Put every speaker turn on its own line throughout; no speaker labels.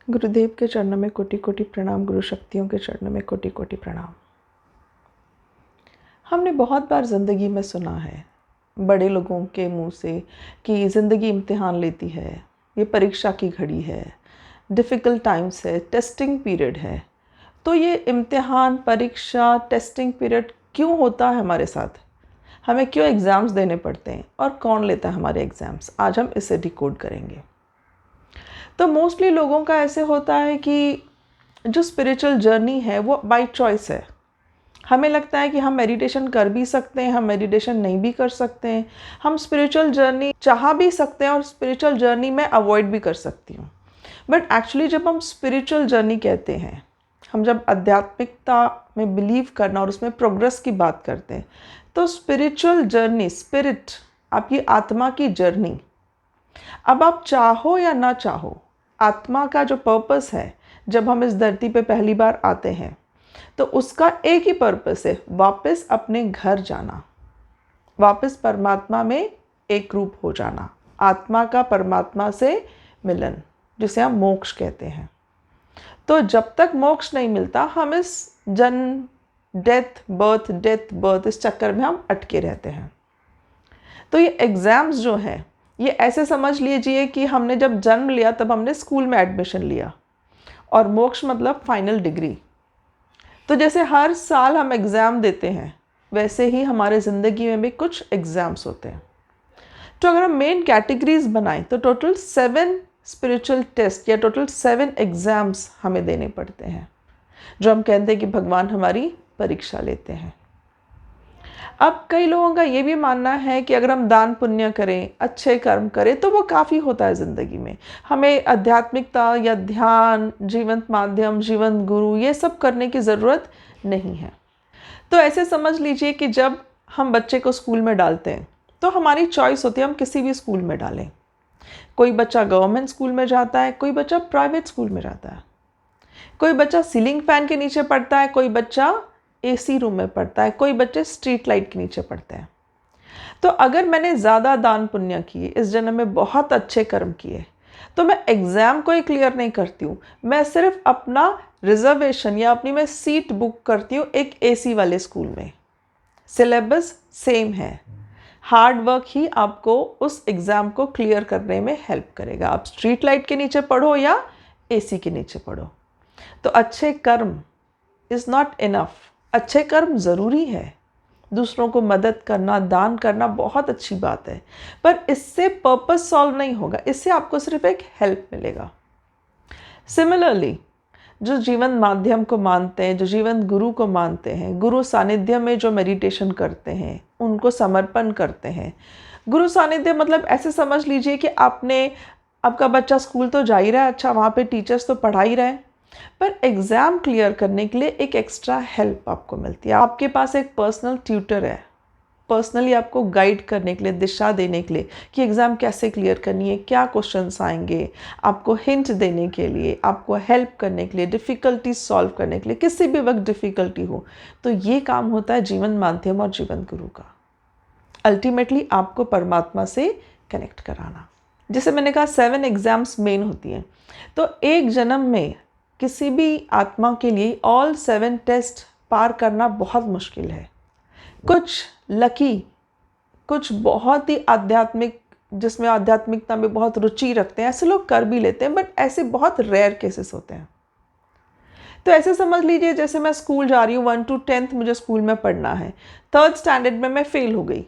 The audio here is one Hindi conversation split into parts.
गुरुदेव के चरणों में कोटि कोटि प्रणाम, गुरु शक्तियों के चरणों में कोटि कोटि प्रणाम। हमने बहुत बार ज़िंदगी में सुना है बड़े लोगों के मुंह से कि ज़िंदगी इम्तिहान लेती है, ये परीक्षा की घड़ी है, डिफ़िकल्ट टाइम्स है, टेस्टिंग पीरियड है। तो ये इम्तिहान, परीक्षा, टेस्टिंग पीरियड क्यों होता है हमारे साथ? हमें क्यों एग्ज़ाम्स देने पड़ते हैं और कौन लेता है हमारे एग्ज़ाम्स? आज हम इसे डिकोड करेंगे। तो मोस्टली लोगों का ऐसे होता है कि जो स्पिरिचुअल जर्नी है वो बाय चॉइस है। हमें लगता है कि हम मेडिटेशन कर भी सकते हैं, हम मेडिटेशन नहीं भी कर सकते हैं, हम स्पिरिचुअल जर्नी चाह भी सकते हैं और स्पिरिचुअल जर्नी में अवॉइड भी कर सकती हूँ। बट एक्चुअली जब हम स्पिरिचुअल जर्नी कहते हैं, हम जब आध्यात्मिकता में बिलीव करना और उसमें प्रोग्रेस की बात करते हैं, तो स्पिरिचुअल जर्नी, स्पिरिट, आपकी आत्मा की जर्नी, अब आप चाहो या ना चाहो, आत्मा का जो पर्पस है जब हम इस धरती पे पहली बार आते हैं, तो उसका एक ही पर्पस है, वापस अपने घर जाना, वापस परमात्मा में एक रूप हो जाना, आत्मा का परमात्मा से मिलन, जिसे हम मोक्ष कहते हैं। तो जब तक मोक्ष नहीं मिलता, हम इस जन्म, डेथ बर्थ इस चक्कर में हम अटके रहते हैं। तो ये एग्ज़ाम्स जो हैं, ये ऐसे समझ लीजिए कि हमने जब जन्म लिया तब हमने स्कूल में एडमिशन लिया, और मोक्ष मतलब फाइनल डिग्री। तो जैसे हर साल हम एग्ज़ाम देते हैं, वैसे ही हमारे ज़िंदगी में भी कुछ एग्ज़ाम्स होते हैं। तो अगर हम मेन कैटेगरीज बनाएं तो टोटल 7 स्पिरिचुअल टेस्ट या टोटल 7 एग्ज़ाम्स हमें देने पड़ते हैं, जो हम कहते हैं कि भगवान हमारी परीक्षा लेते हैं। अब कई लोगों का ये भी मानना है कि अगर हम दान पुण्य करें, अच्छे कर्म करें, तो वो काफ़ी होता है ज़िंदगी में, हमें आध्यात्मिकता या ध्यान, जीवंत माध्यम, जीवंत गुरु, ये सब करने की ज़रूरत नहीं है। तो ऐसे समझ लीजिए कि जब हम बच्चे को स्कूल में डालते हैं तो हमारी चॉइस होती है, हम किसी भी स्कूल में डालें। कोई बच्चा गवर्नमेंट स्कूल में जाता है, कोई बच्चा प्राइवेट स्कूल में जाता है, कोई बच्चा सीलिंग फैन के नीचे पढ़ता है, कोई बच्चा एसी रूम में पढ़ता है, कोई बच्चे स्ट्रीट लाइट के नीचे पढ़ते हैं। तो अगर मैंने ज़्यादा दान पुण्य किए, इस जन्म में बहुत अच्छे कर्म किए, तो मैं एग्ज़ाम को ही क्लियर नहीं करती हूँ, मैं सिर्फ अपना रिजर्वेशन या अपनी मैं सीट बुक करती हूँ एक एसी वाले स्कूल में। सिलेबस सेम है, हार्ड वर्क ही आपको उस एग्ज़ाम को क्लियर करने में हेल्प करेगा। आप स्ट्रीट लाइट के नीचे पढ़ो या एसी के नीचे पढ़ो। तो अच्छे कर्म इज़ नॉट इनफ। अच्छे कर्म ज़रूरी है, दूसरों को मदद करना, दान करना बहुत अच्छी बात है, पर इससे पर्पस सॉल्व नहीं होगा, इससे आपको सिर्फ एक हेल्प मिलेगा। सिमिलरली जो जीवन माध्यम को मानते हैं, जो जीवन गुरु को मानते हैं, गुरु सानिध्य में जो मेडिटेशन करते हैं, उनको समर्पण करते हैं। गुरु सानिध्य मतलब ऐसे समझ लीजिए कि आपका बच्चा स्कूल तो जा ही रहा है, अच्छा वहाँ पे टीचर्स तो पढ़ा ही रहे हैं, पर एग्ज़ाम क्लियर करने के लिए एक एक्स्ट्रा हेल्प आपको मिलती है। आपके पास एक पर्सनल ट्यूटर है, पर्सनली आपको गाइड करने के लिए, दिशा देने के लिए कि एग्ज़ाम कैसे क्लियर करनी है, क्या क्वेश्चंस आएंगे, आपको हिंट देने के लिए, आपको हेल्प करने के लिए, डिफ़िकल्टी सॉल्व करने के लिए, किसी भी वक्त डिफ़िकल्टी हो। तो ये काम होता है जीवन माध्यम और जीवन गुरु का, अल्टीमेटली आपको परमात्मा से कनेक्ट कराना। जैसे मैंने कहा 7 एग्ज़ाम्स मेन होती हैं, तो एक जन्म में किसी भी आत्मा के लिए ऑल 7 टेस्ट पार करना बहुत मुश्किल है। कुछ लकी, कुछ बहुत ही आध्यात्मिक, जिसमें आध्यात्मिकता में बहुत रुचि रखते हैं, ऐसे लोग कर भी लेते हैं, बट ऐसे बहुत रेयर केसेस होते हैं। तो ऐसे समझ लीजिए जैसे मैं स्कूल जा रही हूँ, 1 to 10th मुझे स्कूल में पढ़ना है, 3rd स्टैंडर्ड में मैं फेल हो गई,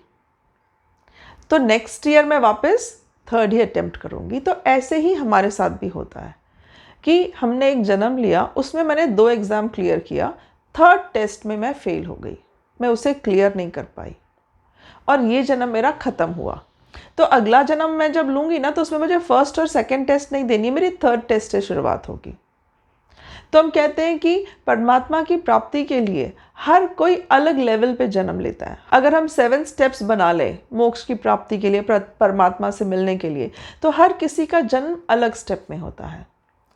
तो नेक्स्ट ईयर मैं वापस 3rd ही अटेम्प्ट करूँगी। तो ऐसे ही हमारे साथ भी होता है कि हमने एक जन्म लिया, उसमें मैंने 2 एग्ज़ाम क्लियर किया, 3rd टेस्ट में मैं फेल हो गई, मैं उसे क्लियर नहीं कर पाई और ये जन्म मेरा ख़त्म हुआ। तो अगला जन्म मैं जब लूँगी ना, तो उसमें मुझे 1st और 2nd टेस्ट नहीं देनी, मेरी 3rd टेस्ट से शुरुआत होगी। तो हम कहते हैं कि परमात्मा की प्राप्ति के लिए हर कोई अलग लेवल पे जन्म लेता है। अगर हम 7 स्टेप्स बना लें मोक्ष की प्राप्ति के लिए, परमात्मा से मिलने के लिए, तो हर किसी का जन्म अलग स्टेप में होता है।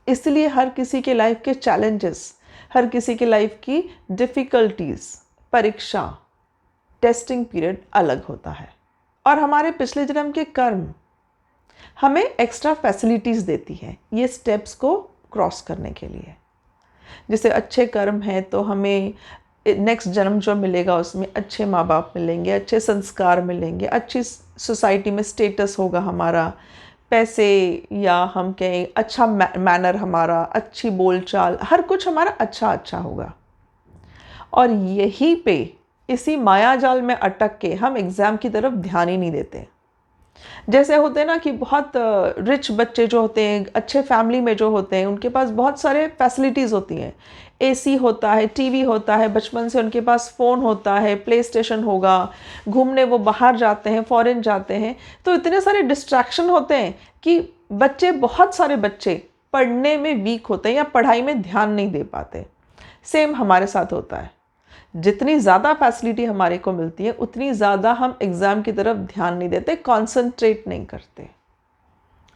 इसलिए हर किसी के लाइफ के चैलेंजेस, हर किसी के लाइफ की डिफ़िकल्टीज़, परीक्षा, टेस्टिंग पीरियड अलग होता है। और हमारे पिछले जन्म के कर्म हमें एक्स्ट्रा फैसिलिटीज़ देती हैं ये स्टेप्स को क्रॉस करने के लिए। जैसे अच्छे कर्म हैं तो हमें नेक्स्ट जन्म जो मिलेगा उसमें अच्छे माँ बाप मिलेंगे, अच्छे संस्कार मिलेंगे, अच्छी सोसाइटी में स्टेटस होगा हमारा, पैसे या हम कहें अच्छा मैनर हमारा, अच्छी बोलचाल, हर कुछ हमारा अच्छा अच्छा होगा। और यहीं पे इसी माया जाल में अटक के हम एग्ज़ाम की तरफ ध्यान ही नहीं देते। जैसे होते हैं ना कि बहुत रिच बच्चे जो होते हैं, अच्छे फैमिली में जो होते हैं, उनके पास बहुत सारे फैसिलिटीज़ होती हैं। एसी होता है, टीवी होता है, बचपन से उनके पास फ़ोन होता है, प्ले स्टेशन होगा, घूमने वो बाहर जाते हैं, फॉरेन जाते हैं, तो इतने सारे डिस्ट्रैक्शन होते हैं कि बहुत सारे बच्चे पढ़ने में वीक होते हैं या पढ़ाई में ध्यान नहीं दे पाते। सेम हमारे साथ होता है। जितनी ज़्यादा फैसिलिटी हमारे को मिलती है उतनी ज़्यादा हम एग्ज़ाम की तरफ ध्यान नहीं देते, कॉन्सेंट्रेट नहीं करते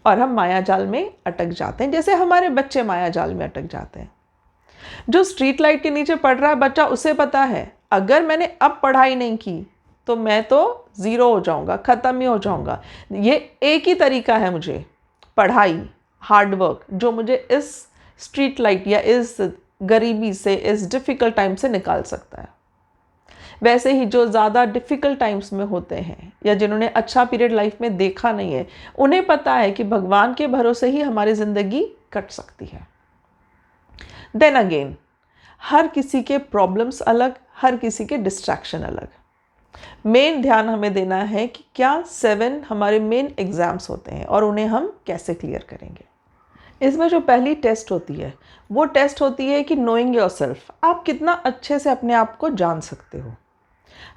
और हम माया जाल में अटक जाते हैं। जैसे हमारे बच्चे माया जाल में अटक जाते हैं। जो स्ट्रीट लाइट के नीचे पढ़ रहा है बच्चा, उसे पता है अगर मैंने अब पढ़ाई नहीं की तो मैं तो ज़ीरो हो जाऊंगा, ख़त्म ही हो जाऊंगा। ये एक ही तरीका है मुझे, पढ़ाई, हार्डवर्क, जो मुझे इस स्ट्रीट लाइट या इस गरीबी से, इस डिफ़िकल्ट टाइम से निकाल सकता है। वैसे ही जो ज़्यादा डिफ़िकल्ट टाइम्स में होते हैं या जिन्होंने अच्छा पीरियड लाइफ में देखा नहीं है, उन्हें पता है कि भगवान के भरोसे ही हमारी ज़िंदगी कट सकती है। देन अगेन, हर किसी के प्रॉब्लम्स अलग, हर किसी के डिस्ट्रैक्शन अलग। मेन ध्यान हमें देना है कि क्या 7 हमारे मेन एग्ज़ाम्स होते हैं और उन्हें हम कैसे क्लियर करेंगे। इसमें जो पहली टेस्ट होती है वो टेस्ट होती है कि नोइंग योरसेल्फ, आप कितना अच्छे से अपने आप को जान सकते हो।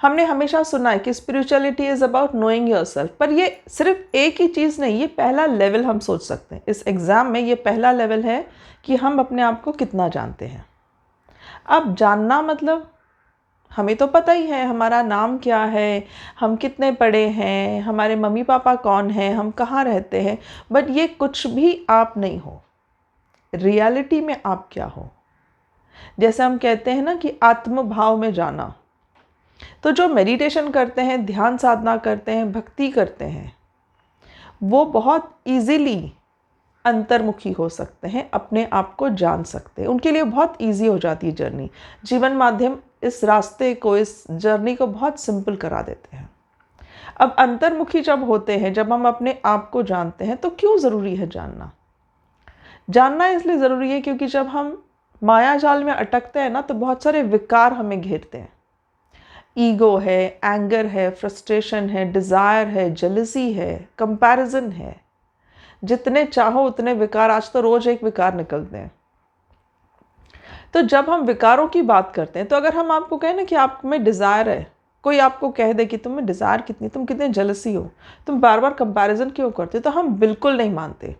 हमने हमेशा सुना है कि spirituality is about knowing yourself, पर ये सिर्फ एक ही चीज़ नहीं, ये पहला लेवल हम सोच सकते हैं। इस एग्ज़ाम में ये पहला लेवल है कि हम अपने आप को कितना जानते हैं। अब जानना मतलब हमें तो पता ही है हमारा नाम क्या है, हम कितने पढ़े हैं, हमारे मम्मी पापा कौन हैं, हम कहाँ रहते हैं, बट ये कुछ भी आप नहीं हो। रियलिटी में आप क्या हो। जैसे हम कहते हैं ना कि आत्म भाव में जाना, तो जो मेडिटेशन करते हैं, ध्यान साधना करते हैं, भक्ति करते हैं, वो बहुत इजीली अंतर्मुखी हो सकते हैं, अपने आप को जान सकते हैं। उनके लिए बहुत इजी हो जाती है जर्नी। जीवन माध्यम इस रास्ते को, इस जर्नी को बहुत सिंपल करा देते हैं। अब अंतर्मुखी जब होते हैं, जब हम अपने आप को जानते हैं, तो क्यों ज़रूरी है जानना? जानना इसलिए ज़रूरी है क्योंकि जब हम माया जाल में अटकते हैं ना, तो बहुत सारे विकार हमें घेरते हैं। ईगो है, एंगर है, फ्रस्ट्रेशन है, डिज़ायर है, जेलसी है, कंपैरिजन है। जितने चाहो उतने विकार, आज तो रोज़ एक विकार निकलते हैं। तो जब हम विकारों की बात करते हैं, तो अगर हम आपको कहें ना कि आप में डिज़ायर है, कोई आपको कह दे कि तुम में डिज़ायर कितनी, तुम कितने जेलसी हो, तुम बार बार कंपैरिजन क्यों करते हो, तो हम बिल्कुल नहीं मानते।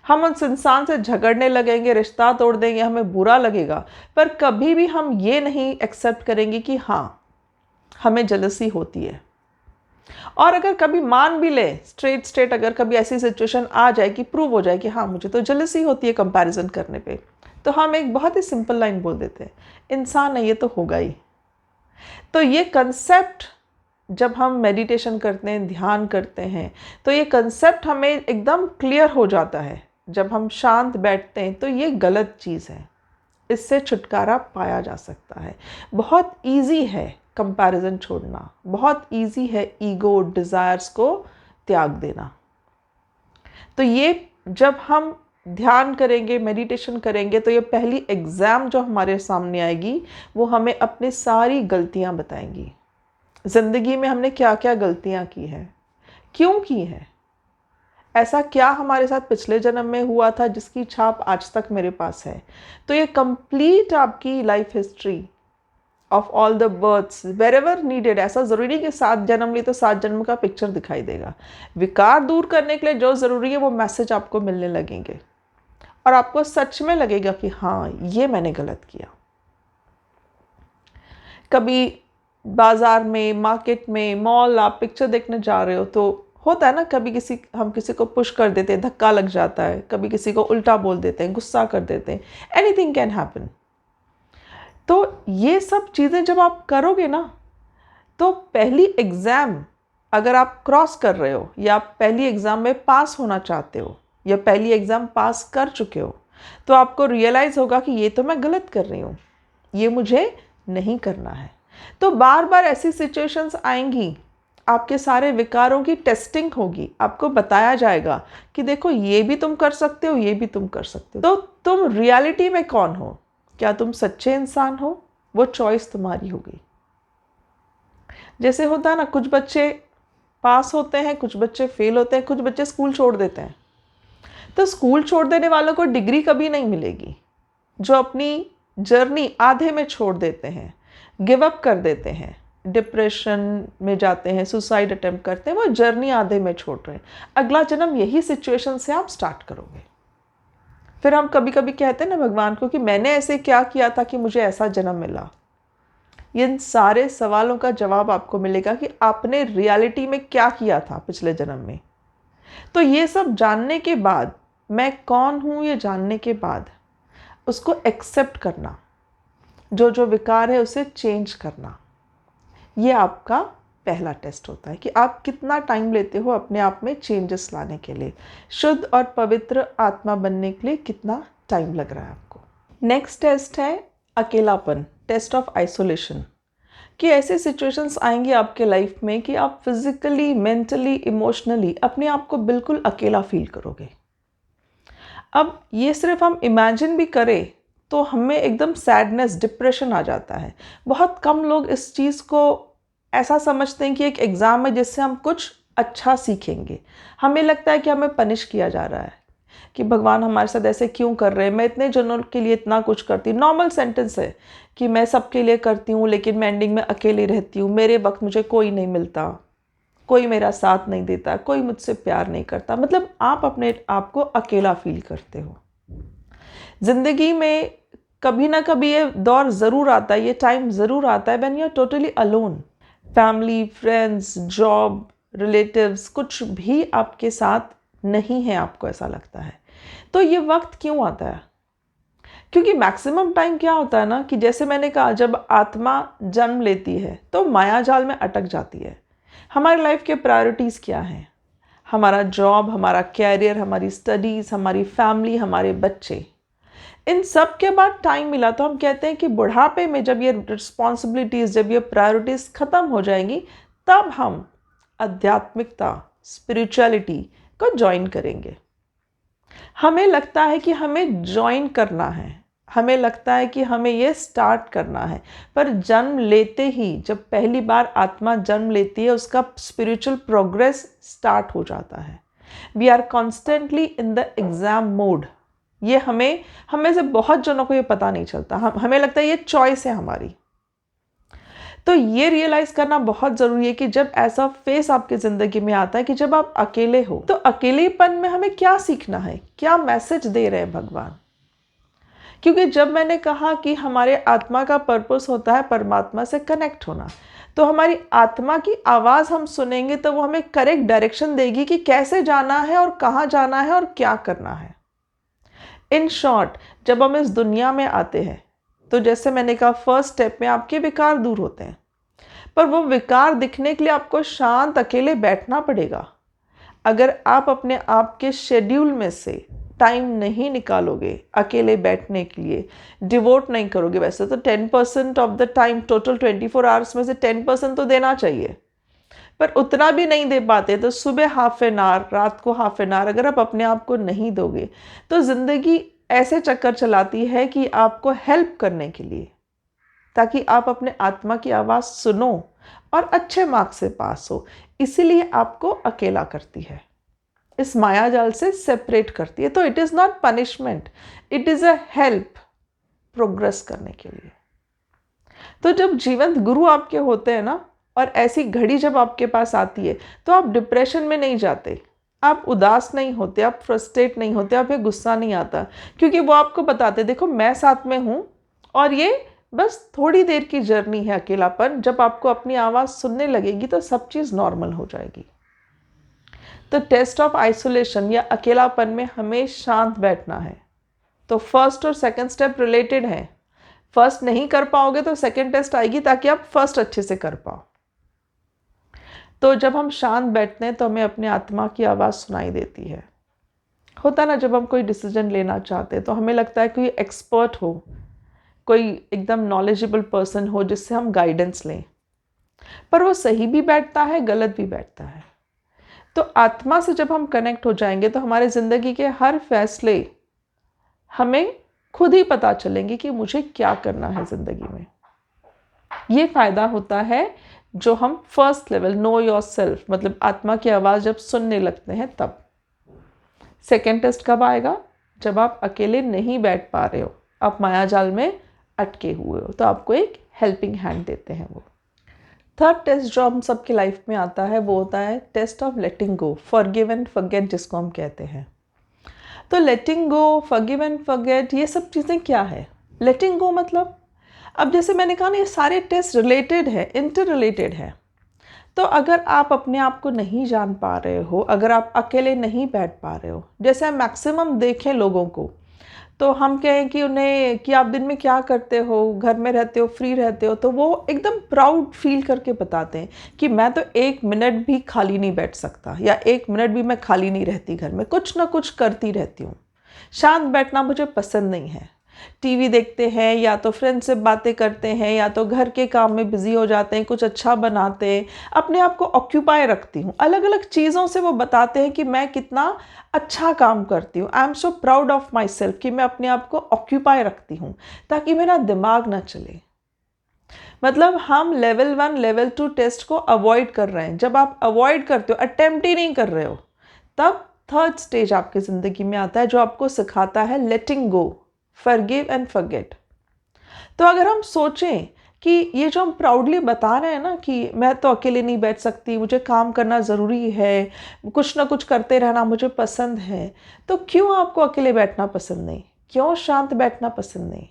हम उस इंसान से झगड़ने लगेंगे, रिश्ता तोड़ देंगे, हमें बुरा लगेगा, पर कभी भी हम ये नहीं एक्सेप्ट करेंगे कि हाँ, हमें जेलसी होती है। और अगर कभी मान भी ले, स्ट्रेट अगर कभी ऐसी सिचुएशन आ जाए कि प्रूव हो जाए कि हाँ, मुझे तो जेलसी होती है कंपैरिजन करने पे, तो हम एक बहुत ही सिंपल लाइन बोल देते हैं, इंसान है ये तो होगा ही। तो ये कंसेप्ट जब हम मेडिटेशन करते हैं, ध्यान करते हैं, तो ये कंसेप्ट हमें एकदम क्लियर हो जाता है। जब हम शांत बैठते हैं तो ये गलत चीज़ है, इससे छुटकारा पाया जा सकता है। बहुत ईजी है कंपैरिजन छोड़ना, बहुत ईजी है ईगो, डिज़ायर्स को त्याग देना। तो ये जब हम ध्यान करेंगे, मेडिटेशन करेंगे, तो ये पहली एग्ज़ाम जो हमारे सामने आएगी वो हमें अपनी सारी गलतियां बताएंगी। ज़िंदगी में हमने क्या क्या गलतियां की हैं, क्यों की हैं, ऐसा क्या हमारे साथ पिछले जन्म में हुआ था जिसकी छाप आज तक मेरे पास है। तो ये कंप्लीट आपकी life history of all the births were ever needed, ऐसा ज़रूरी नहीं कि 7 जन्म ली तो 7 जन्म का पिक्चर दिखाई देगा। विकार दूर करने के लिए जो ज़रूरी है वो मैसेज आपको मिलने लगेंगे और आपको सच में लगेगा कि हाँ, ये मैंने गलत किया। कभी बाज़ार में, मार्केट में, मॉल आप पिक्चर देखने जा रहे हो तो होता है ना, कभी हम किसी को पुश कर देते हैं, धक्का लग जाता है, कभी किसी को उल्टा बोल देते हैं, गुस्सा कर देते हैं, एनीथिंग कैन हैपन। तो ये सब चीज़ें जब आप करोगे ना, तो पहली एग्ज़ाम अगर आप क्रॉस कर रहे हो या आप पहली एग्ज़ाम में पास होना चाहते हो या पहली एग्ज़ाम पास कर चुके हो, तो आपको रियलाइज़ होगा कि ये तो मैं गलत कर रही हूँ, ये मुझे नहीं करना है। तो बार बार ऐसी सिचुएशंस आएंगी, आपके सारे विकारों की टेस्टिंग होगी, आपको बताया जाएगा कि देखो ये भी तुम कर सकते हो, ये भी तुम कर सकते हो। तो तुम रियलिटी में कौन हो? क्या तुम सच्चे इंसान हो? वो चॉइस तुम्हारी होगी। जैसे होता है ना, कुछ बच्चे पास होते हैं, कुछ बच्चे फेल होते हैं, कुछ बच्चे स्कूल छोड़ देते हैं। तो स्कूल छोड़ देने वालों को डिग्री कभी नहीं मिलेगी। जो अपनी जर्नी आधे में छोड़ देते हैं, गिव अप कर देते हैं, डिप्रेशन में जाते हैं, सुसाइड अटेम्प्ट करते हैं, वो जर्नी आधे में छोड़ रहे हैं। अगला जन्म यही सिचुएशन से आप स्टार्ट करोगे। फिर हम कभी कभी कहते हैं ना भगवान को कि मैंने ऐसे क्या किया था कि मुझे ऐसा जन्म मिला। इन सारे सवालों का जवाब आपको मिलेगा कि आपने रियलिटी में क्या किया था पिछले जन्म में। तो ये सब जानने के बाद, मैं कौन हूँ ये जानने के बाद, उसको एक्सेप्ट करना, जो जो विकार है उसे चेंज करना, ये आपका पहला टेस्ट होता है कि आप कितना टाइम लेते हो अपने आप में चेंजेस लाने के लिए। शुद्ध और पवित्र आत्मा बनने के लिए कितना टाइम लग रहा है आपको। नेक्स्ट टेस्ट है अकेलापन, टेस्ट ऑफ आइसोलेशन। कि ऐसे सिचुएशंस आएंगी आपके लाइफ में कि आप फिजिकली, मेंटली, इमोशनली अपने आप को बिल्कुल अकेला फील करोगे। अब ये सिर्फ हम इमेजिन भी करें तो हमें एकदम सैडनेस, डिप्रेशन आ जाता है। बहुत कम लोग इस चीज़ को ऐसा समझते हैं कि एक एग्ज़ाम है जिससे हम कुछ अच्छा सीखेंगे। हमें लगता है कि हमें पनिश किया जा रहा है, कि भगवान हमारे साथ ऐसे क्यों कर रहे हैं, मैं इतने जनों के लिए इतना कुछ करती हूँ। नॉर्मल सेंटेंस है कि मैं सबके लिए करती हूँ लेकिन मैं एंडिंग में अकेली रहती हूँ, मेरे वक्त मुझे कोई नहीं मिलता, कोई मेरा साथ नहीं देता, कोई मुझसे प्यार नहीं करता। मतलब आप अपने आप को अकेला फील करते हो। ज़िंदगी में कभी ना कभी ये दौर ज़रूर आता है, ये टाइम ज़रूर आता है when you are totally alone. Family, friends, job, relatives कुछ भी आपके साथ नहीं है, आपको ऐसा लगता है। तो ये वक्त क्यों आता है? क्योंकि मैक्सिमम टाइम क्या होता है ना, कि जैसे मैंने कहा, जब आत्मा जन्म लेती है तो माया जाल में अटक जाती है। हमारी लाइफ के प्रायोरिटीज़ क्या हैं? हमारा जॉब, हमारा कैरियर, हमारी स्टडीज़, हमारी फैमिली, हमारे बच्चे, इन सब के बाद टाइम मिला तो हम कहते हैं कि बुढ़ापे में जब ये रिस्पॉन्सिबिलिटीज़, जब ये प्रायोरिटीज़ ख़त्म हो जाएंगी, तब हम आध्यात्मिकता, स्पिरिचुअलिटी को ज्वाइन करेंगे। हमें लगता है कि हमें ज्वाइन करना है, हमें लगता है कि हमें ये स्टार्ट करना है, पर जन्म लेते ही, जब पहली बार आत्मा जन्म लेती है, उसका स्पिरिचुअल प्रोग्रेस स्टार्ट हो जाता है। We are constantly in the exam mode. ये हमें से बहुत जनों को ये पता नहीं चलता। हमें लगता है ये चॉइस है हमारी। तो ये रियलाइज़ करना बहुत ज़रूरी है कि जब ऐसा फेस आपकी ज़िंदगी में आता है कि जब आप अकेले हो, तो अकेलेपन में हमें क्या सीखना है, क्या मैसेज दे रहे हैं भगवान। क्योंकि जब मैंने कहा कि हमारे आत्मा का पर्पस होता है परमात्मा से कनेक्ट होना, तो हमारी आत्मा की आवाज़ हम सुनेंगे तो वो हमें करेक्ट डायरेक्शन देगी कि कैसे जाना है और कहाँ जाना है और क्या करना है। इन शॉर्ट, जब हम इस दुनिया में आते हैं तो जैसे मैंने कहा, फर्स्ट स्टेप में आपके विकार दूर होते हैं, पर वो विकार दिखने के लिए आपको शांत अकेले बैठना पड़ेगा। अगर आप अपने आप के शेड्यूल में से टाइम नहीं निकालोगे अकेले बैठने के लिए, डिवोट नहीं करोगे, वैसे तो 10% of the time, total 24 hours में से 10% तो देना चाहिए, पर उतना भी नहीं दे पाते, तो सुबह हाफ एन आवर, रात को हाफ एन आवर अगर आप अपने आप को नहीं दोगे, तो ज़िंदगी ऐसे चक्कर चलाती है कि आपको हेल्प करने के लिए, ताकि आप अपने आत्मा की आवाज़ सुनो और अच्छे मार्क्स से पास हो, इसीलिए आपको अकेला करती है, इस माया जाल से सेपरेट करती है। तो it is not punishment, it is a help progress करने के लिए। तो जब जीवंत गुरु आपके होते हैं ना, और ऐसी घड़ी जब आपके पास आती है, तो आप डिप्रेशन में नहीं जाते, आप उदास नहीं होते, आप फ्रस्ट्रेट नहीं होते, आप ये गुस्सा नहीं आता, क्योंकि वो आपको बताते, देखो मैं साथ में हूँ और ये बस थोड़ी देर की जर्नी है अकेलापन। जब आपको अपनी आवाज़ सुनने लगेगी तो सब चीज़ नॉर्मल हो जाएगी। तो टेस्ट ऑफ आइसोलेशन या अकेलापन में हमें शांत बैठना है। तो फर्स्ट और सेकंड स्टेप रिलेटेड है। फर्स्ट नहीं कर पाओगे तो सेकंड टेस्ट आएगी, ताकि आप फर्स्ट अच्छे से कर पाओ। तो जब हम शांत बैठते हैं तो हमें अपने आत्मा की आवाज़ सुनाई देती है। होता ना, जब हम कोई डिसीजन लेना चाहते हैं तो हमें लगता है कोई एक्सपर्ट हो, कोई एकदम नॉलेजेबल पर्सन हो जिससे हम गाइडेंस लें, पर वो सही भी बैठता है, गलत भी बैठता है। तो आत्मा से जब हम कनेक्ट हो जाएंगे तो हमारे ज़िंदगी के हर फैसले हमें खुद ही पता चलेंगे कि मुझे क्या करना है ज़िंदगी में। ये फ़ायदा होता है जो हम first level know your self, मतलब आत्मा की आवाज़ जब सुनने लगते हैं तब। सेकेंड टेस्ट कब आएगा? जब आप अकेले नहीं बैठ पा रहे हो, आप मायाजाल में अटके हुए हो, तो आपको एक हेल्पिंग हैंड देते हैं वो। थर्ड टेस्ट जो हम सबकी लाइफ में आता है वो होता है test of letting go, forgive and forget जिसको हम कहते हैं। तो letting go, forgive and forget, ये सब चीज़ें क्या है? लेटिंग गो मतलब, अब जैसे मैंने कहा ना, ये सारे टेस्ट रिलेटेड है, इंटर रिलेटेड है। तो अगर आप अपने आप को नहीं जान पा रहे हो, अगर आप अकेले नहीं बैठ पा रहे हो, जैसे हम मैक्सिमम देखें लोगों को, तो हम कहें कि उन्हें कि आप दिन में क्या करते हो, घर में रहते हो, फ्री रहते हो, तो वो एकदम प्राउड फील करके बताते हैं कि मैं तो 1 मिनट भी खाली नहीं बैठ सकता, या 1 मिनट भी मैं खाली नहीं रहती, घर में कुछ ना कुछ करती रहती हूँ, शांत बैठना मुझे पसंद नहीं है। टीवी देखते हैं, या तो फ्रेंड से बातें करते हैं, या तो घर के काम में बिजी हो जाते हैं, कुछ अच्छा बनाते हैं, अपने आप को ऑक्यूपाई रखती हूँ। अलग अलग चीज़ों से वो बताते हैं कि मैं कितना अच्छा काम करती हूँ। I am so proud of my self कि मैं अपने आप को ऑक्यूपाई रखती हूँ ताकि मेरा दिमाग ना चले। मतलब हम लेवल 1 लेवल 2 टेस्ट को अवॉइड कर रहे हैं। जब आप अवॉइड करते हो, अटेम्प्ट ही नहीं कर रहे हो, तब थर्ड स्टेज आपकी ज़िंदगी में आता है जो आपको सिखाता है लेटिंग गो, फॉरगिव एंड फॉरगेट। तो अगर हम सोचें कि ये जो हम प्राउडली बता रहे हैं ना कि मैं तो अकेले नहीं बैठ सकती, मुझे काम करना ज़रूरी है, कुछ ना कुछ करते रहना मुझे पसंद है, तो क्यों आपको अकेले बैठना पसंद नहीं? क्यों शांत बैठना पसंद नहीं?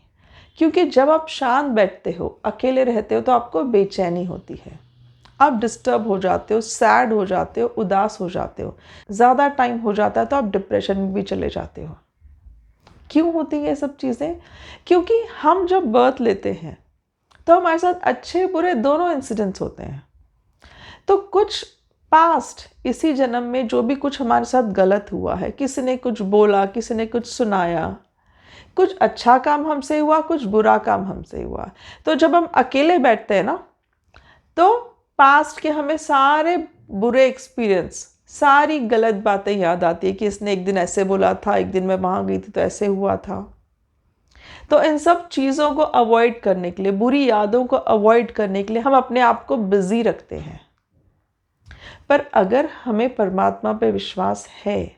क्योंकि जब आप शांत बैठते हो, अकेले रहते हो, तो आपको बेचैनी होती है, आप डिस्टर्ब हो जाते हो, सैड हो जाते हो, उदास हो जाते हो, ज़्यादा टाइम हो जाता है तो आप डिप्रेशन में भी चले जाते हो। क्यों होती है ये सब चीज़ें? क्योंकि हम जब बर्थ लेते हैं तो हमारे साथ अच्छे बुरे दोनों इंसिडेंट्स होते हैं। तो कुछ पास्ट, इसी जन्म में जो भी कुछ हमारे साथ गलत हुआ है, किसी ने कुछ बोला, किसी ने कुछ सुनाया, कुछ अच्छा काम हमसे हुआ, कुछ बुरा काम हमसे हुआ, तो जब हम अकेले बैठते हैं ना, तो पास्ट के हमें सारे बुरे एक्सपीरियंस, सारी गलत बातें याद आती है कि इसने एक दिन ऐसे बोला था, एक दिन मैं वहाँ गई थी तो ऐसे हुआ था। तो इन सब चीज़ों को अवॉइड करने के लिए, बुरी यादों को अवॉइड करने के लिए हम अपने आप को बिजी रखते हैं। पर अगर हमें परमात्मा पे विश्वास है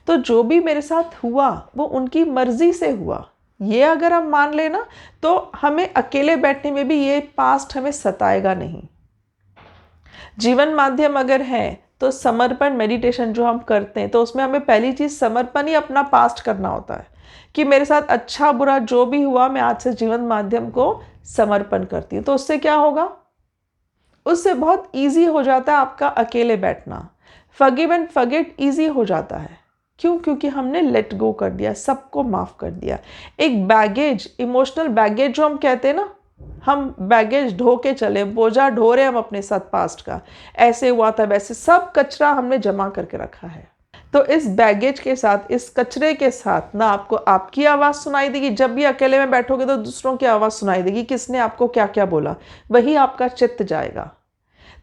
तो जो भी मेरे साथ हुआ वो उनकी मर्जी से हुआ, ये अगर हम मान लेना, तो हमें अकेले बैठने में भी ये पास्ट हमें सताएगा नहीं। जीवन माध्यम अगर है तो समर्पण मेडिटेशन जो हम करते हैं, तो उसमें हमें पहली चीज़ समर्पण ही अपना पास्ट करना होता है कि मेरे साथ अच्छा बुरा जो भी हुआ, मैं आज से जीवन माध्यम को समर्पण करती हूँ। तो उससे क्या होगा? उससे बहुत ईजी हो जाता है आपका अकेले बैठना। फॉरगिव एंड फॉरगेट ईजी हो जाता है। क्यों? क्योंकि हमने लेट गो कर दिया, सबको माफ़ कर दिया। एक बैगेज, इमोशनल बैगेज जो हम कहते हैं ना, हम बैगेज ढो के चले, बोझा ढो रहे हम अपने साथ पास्ट का, ऐसे हुआ था वैसे, सब कचरा हमने जमा करके रखा है। तो इस बैगेज के साथ, इस कचरे के साथ ना आपको आपकी आवाज़ सुनाई देगी, जब भी अकेले में बैठोगे तो दूसरों की आवाज़ सुनाई देगी, किसने आपको क्या क्या बोला, वही आपका चित्त जाएगा।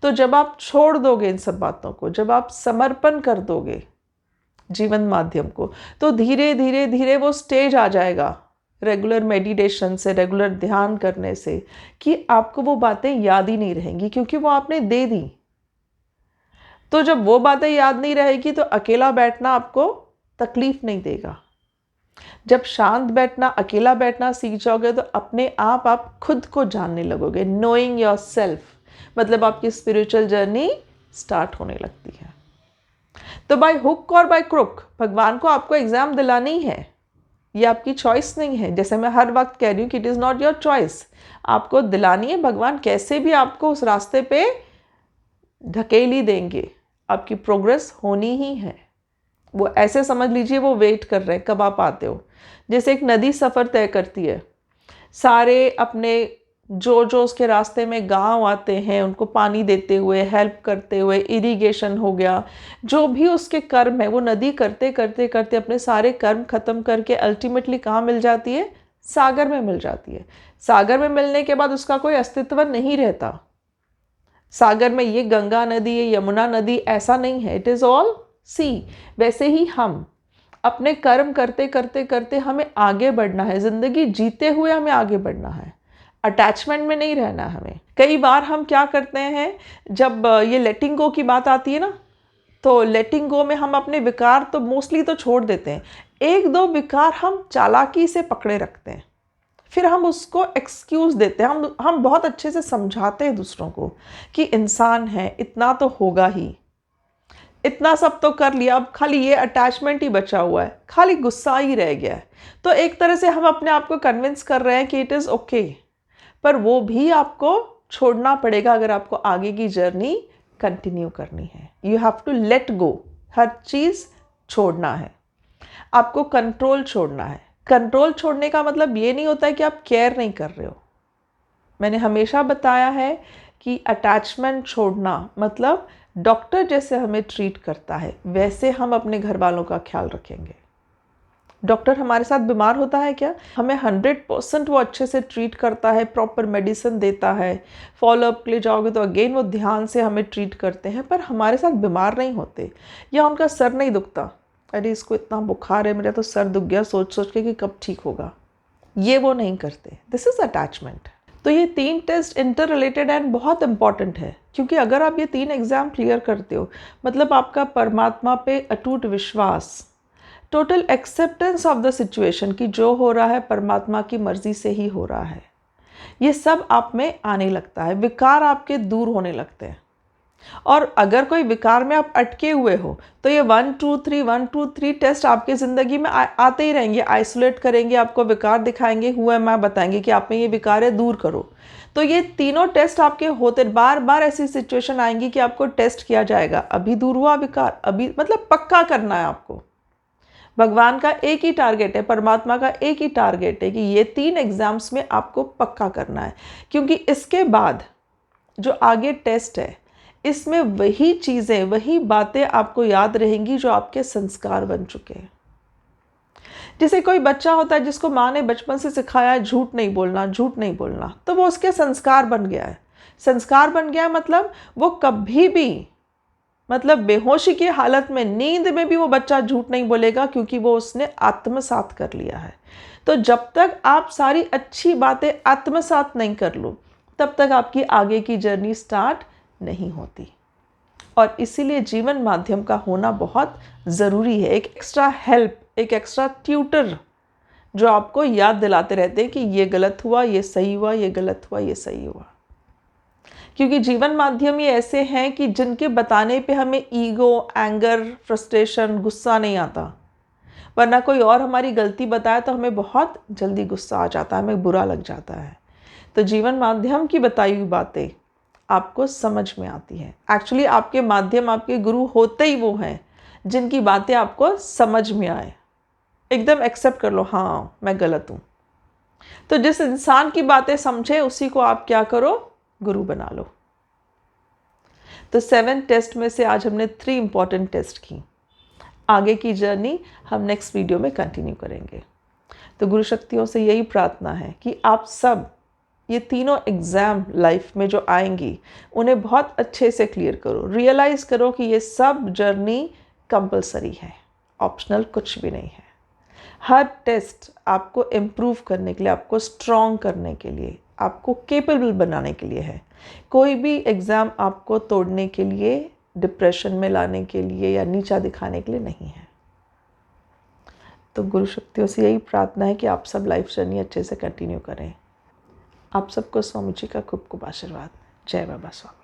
तो जब आप छोड़ दोगे इन सब बातों को, जब आप समर्पण कर दोगे जीवन माध्यम को, तो धीरे धीरे धीरे वो स्टेज आ जाएगा रेगुलर मेडिटेशन से, रेगुलर ध्यान करने से, कि आपको वो बातें याद ही नहीं रहेंगी क्योंकि वो आपने दे दी। तो जब वो बातें याद नहीं रहेगी तो अकेला बैठना आपको तकलीफ नहीं देगा। जब शांत बैठना, अकेला बैठना सीख जाओगे तो अपने आप खुद को जानने लगोगे। नोइंग योर सेल्फ, मतलब आपकी स्पिरिचुअल जर्नी स्टार्ट होने लगती है। तो बाय हुक और बाय क्रुक भगवान को आपको एग्जाम दिलानी है, ये आपकी चॉइस नहीं है। जैसे मैं हर वक्त कह रही हूँ कि it is not your choice, आपको दिलानी है। भगवान कैसे भी आपको उस रास्ते पे ढकेल ही देंगे, आपकी प्रोग्रेस होनी ही है। वो ऐसे समझ लीजिए वो वेट कर रहे हैं कब आप आते हो। जैसे एक नदी सफ़र तय करती है, सारे अपने जो जो उसके रास्ते में गांव आते हैं उनको पानी देते हुए, हेल्प करते हुए, इरिगेशन हो गया, जो भी उसके कर्म है वो नदी करते करते करते अपने सारे कर्म खत्म करके अल्टीमेटली कहाँ मिल जाती है? सागर में मिल जाती है। सागर में मिलने के बाद उसका कोई अस्तित्व नहीं रहता। सागर में ये गंगा नदी, ये यमुना नदी ऐसा नहीं है, इट इज़ ऑल सी। वैसे ही हम अपने कर्म करते करते करते हमें आगे बढ़ना है, ज़िंदगी जीते हुए हमें आगे बढ़ना है, अटैचमेंट में नहीं रहना हमें। कई बार हम क्या करते हैं, जब ये लेटिंग गो की बात आती है ना, तो लेटिंग गो में हम अपने विकार तो मोस्टली तो छोड़ देते हैं, एक दो विकार हम चालाकी से पकड़े रखते हैं, फिर हम उसको एक्सक्यूज़ देते हैं। हम बहुत अच्छे से समझाते हैं दूसरों को कि इंसान है, इतना तो होगा ही, इतना सब तो कर लिया, अब खाली ये अटैचमेंट ही बचा हुआ है, खाली गुस्सा ही रह गया है। तो एक तरह से हम अपने आप को कन्विंस कर रहे हैं कि इट इज़ ओके, पर वो भी आपको छोड़ना पड़ेगा अगर आपको आगे की जर्नी कंटिन्यू करनी है। You have to let go, हर चीज़ छोड़ना है, आपको कंट्रोल छोड़ना है। कंट्रोल छोड़ने का मतलब ये नहीं होता है कि आप केयर नहीं कर रहे हो। मैंने हमेशा बताया है कि अटैचमेंट छोड़ना मतलब डॉक्टर जैसे हमें ट्रीट करता है वैसे हम अपने घर वालों का ख्याल रखेंगे। डॉक्टर हमारे साथ बीमार होता है क्या, हमें 100% वो अच्छे से ट्रीट करता है, प्रॉपर मेडिसिन देता है, फॉलोअप के लिए जाओगे तो अगेन वो ध्यान से हमें ट्रीट करते हैं, पर हमारे साथ बीमार नहीं होते। या उनका सर नहीं दुखता, अरे इसको इतना बुखार है, मेरा तो सर दुख गया सोच सोच के कि कब ठीक होगा, ये वो नहीं करते। This is attachment. तो ये 3 टेस्ट इंटर रिलेटेड एंड बहुत इंपॉर्टेंट है, क्योंकि अगर आप ये 3 एग्ज़ाम क्लियर करते हो मतलब आपका परमात्मा पे अटूट विश्वास, total acceptance of the situation कि जो हो रहा है परमात्मा की मर्ज़ी से ही हो रहा है, ये सब आप में आने लगता है, विकार आपके दूर होने लगते हैं। और अगर कोई विकार में आप अटके हुए हो तो ये 1 2 3 1 2 3 टेस्ट आपकी ज़िंदगी में आते ही रहेंगे, आइसोलेट करेंगे, आपको विकार दिखाएंगे, हुआ मैं बताएंगे कि आप में ये विकार है, दूर करो। तो ये तीनों टेस्ट आपके होते, बार बार ऐसी सिचुएशन आएंगी कि आपको टेस्ट किया जाएगा, अभी दूर हुआ विकार, अभी मतलब पक्का करना है आपको। भगवान का एक ही टारगेट है, परमात्मा का एक ही टारगेट है कि ये 3 एग्ज़ाम्स में आपको पक्का करना है, क्योंकि इसके बाद जो आगे टेस्ट है इसमें वही चीज़ें, वही बातें आपको याद रहेंगी जो आपके संस्कार बन चुके हैं। जैसे कोई बच्चा होता है जिसको माँ ने बचपन से सिखाया है झूठ नहीं बोलना, झूठ नहीं बोलना, तो वो उसके संस्कार बन गया है। संस्कार बन गया मतलब वो कभी भी, मतलब बेहोशी की हालत में, नींद में भी वो बच्चा झूठ नहीं बोलेगा, क्योंकि वो उसने आत्मसात कर लिया है। तो जब तक आप सारी अच्छी बातें आत्मसात नहीं कर लो तब तक आपकी आगे की जर्नी स्टार्ट नहीं होती। और इसीलिए जीवन माध्यम का होना बहुत ज़रूरी है, एक एक्स्ट्रा हेल्प, एक एक्स्ट्रा ट्यूटर जो आपको याद दिलाते रहते हैं कि ये गलत हुआ, ये सही हुआ, ये गलत हुआ, ये सही हुआ। क्योंकि जीवन माध्यम ये ऐसे हैं कि जिनके बताने पे हमें ईगो, एंगर, फ्रस्ट्रेशन, गुस्सा नहीं आता, वरना कोई और हमारी गलती बताए तो हमें बहुत जल्दी गुस्सा आ जाता है, हमें बुरा लग जाता है। तो जीवन माध्यम की बताई हुई बातें आपको समझ में आती है। एक्चुअली आपके माध्यम, आपके गुरु होते ही वो हैं जिनकी बातें आपको समझ में आए, एकदम एक्सेप्ट कर लो, हाँ मैं गलत हूँ। तो जिस इंसान की बातें समझे उसी को आप क्या करो, गुरु बना लो। तो 7 टेस्ट में से आज हमने 3 इंपॉर्टेंट टेस्ट की। आगे की जर्नी हम नेक्स्ट वीडियो में कंटिन्यू करेंगे। तो गुरु शक्तियों से यही प्रार्थना है कि आप सब ये तीनों एग्ज़ाम लाइफ में जो आएंगी उन्हें बहुत अच्छे से क्लियर करो, रियलाइज़ करो कि ये सब जर्नी कंपलसरी है, ऑप्शनल कुछ भी नहीं है। हर टेस्ट आपको इम्प्रूव करने के लिए, आपको स्ट्रॉन्ग करने के लिए, आपको केपेबल बनाने के लिए है। कोई भी एग्ज़ाम आपको तोड़ने के लिए, डिप्रेशन में लाने के लिए या नीचा दिखाने के लिए नहीं है। तो गुरु शक्तियों से यही प्रार्थना है कि आप सब लाइफ जर्नी अच्छे से कंटिन्यू करें। आप सबको स्वामी जी का खूब खूब आशीर्वाद। जय बाबा स्वामी।